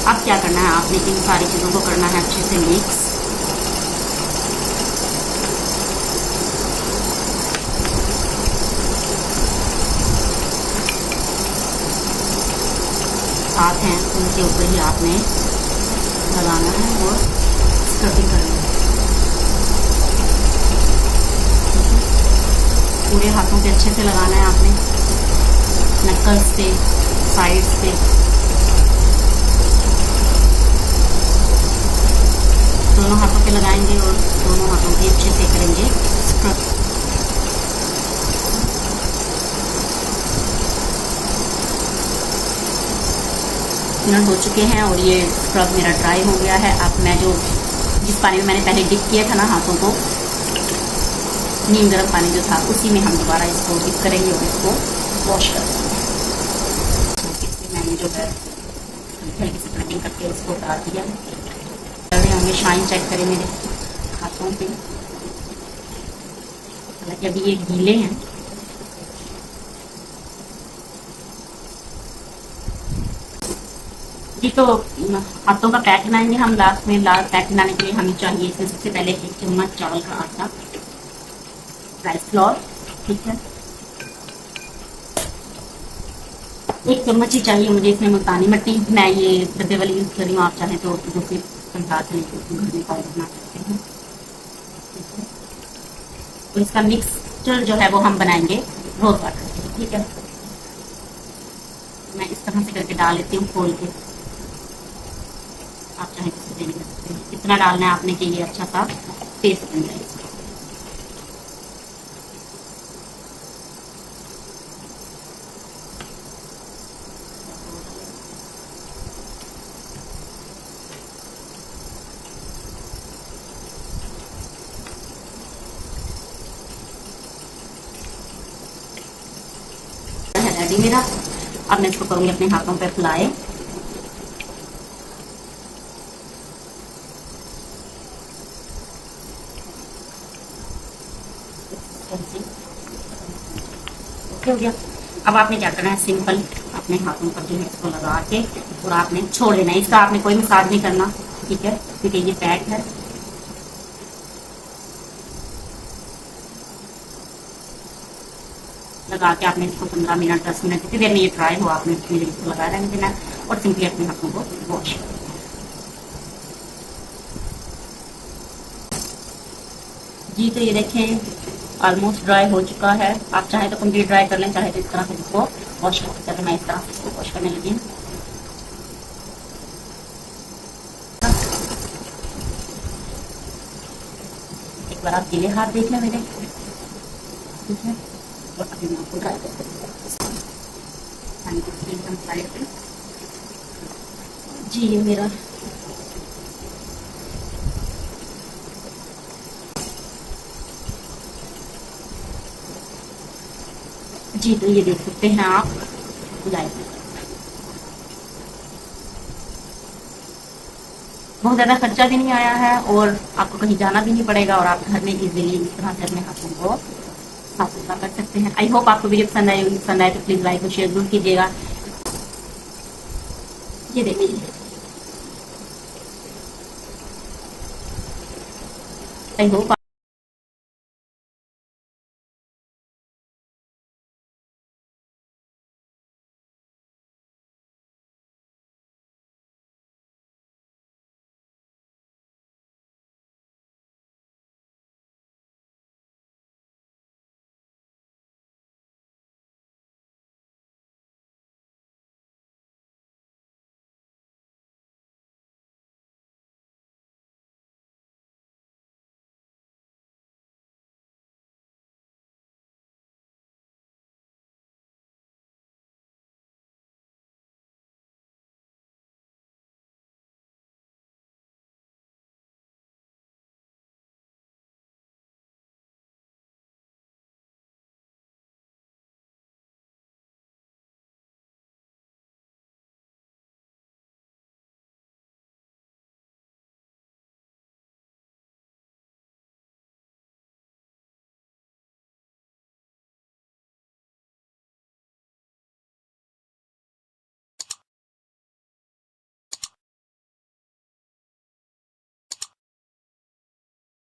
अब क्या करना है, आपने इन सारी चीज़ों को करना है अच्छे से मिक्स। हाथ हैं उनके ऊपर ही आपने लगाना है और स्क्रबिंग करनी है पूरे हाथों पे अच्छे से लगाना है आपने, नक्कल्स पे, साइड्स पे। दोनों हाथों पे लगाएंगे और दोनों हाथों पे अच्छे से करेंगे स्क्रब। मिनट हो चुके हैं और ये स्क्रब मेरा ड्राई हो गया है। अब मैं जो जिस पानी में मैंने पहले डिप किया था ना हाथों को, नीम गर्म पानी जो था, उसी में हम दोबारा इसको डिप करेंगे और इसको वॉश कर देंगे। इसमें मैंने जो है हल्की सी कटिंग करके इसको उतार दिया है। होंगे शाइन चेक करें मेरे हाथों पे, हालांकि अभी ये गीले हैं। जी तो हाथों का पैक बनाएंगे हम लास्ट में। लास्ट पैक बनाने के लिए हमें चाहिए इसमें सबसे पहले 1 चम्मच चावल का आटा, राइस फ्लोर, ठीक है। 1 चम्मच ही चाहिए मुझे इसमें मुल्तानी मिट्टी। मैं ये डब्बे वाली यूज कर रही हूँ, आप चाहें तो दूसरी पंचायत से लेकर घर में पाउडर बना सकते हैं, ठीक है। और इसका मिक्सचर जो है वो हम बनाएंगे रोज वाटर से, ठीक है। मैं इस तरह से करके डाल लेती हूँ खोल के, आप चाहें तो देने कर सकते हैं। इतना डालना है आपने कि ये अच्छा सा टेस्ट बन जाए इसका। रेडी मेरा। अब मैं इसको करूंगी अपने हाथों पे अप्लाई। ओके हो गया। अब आपने क्या करना है, सिंपल अपने हाथों पर जो है इसको लगा के और आपने छोड़ देना है। इसका आपने कोई मसाज नहीं करना, ठीक है, क्योंकि ये पैक है। लगा के आपने इसको 15 मिनट 10 मिनट जितनी देर में ये ड्राई हो आपने उतनी देर इसको लगा रहने देना और सिंपली अपने हाथों को वॉश कर देना। जी तो ये देखें ऑलमोस्ट ड्राई हो चुका है। आप चाहे तो कंप्लीट ड्राई कर लें, चाहे तो इस तरह से इसको वॉश कर सकते हैं। मैं इस तरह से इसको वॉश करने लगी हूँ। एक बार आप गीले हाथ देख लें मेरे, ठीक है। और अभी मैं आपको ड्राई करके एकदम साइड पे। जी ये मेरा जी तो ये देख सकते हैं आप लाइव। बहुत ज़्यादा खर्चा भी नहीं आया है और आपको कहीं जाना भी नहीं पड़ेगा और आप घर में इजीली इस तरह से अपने हाथों को साफ सुथरा कर सकते हैं। आई होप आपको वीडियो पसंद आई होगी। पसंद आए तो प्लीज़ लाइक और शेयर जरूर कीजिएगा। ये देखिए, आई होप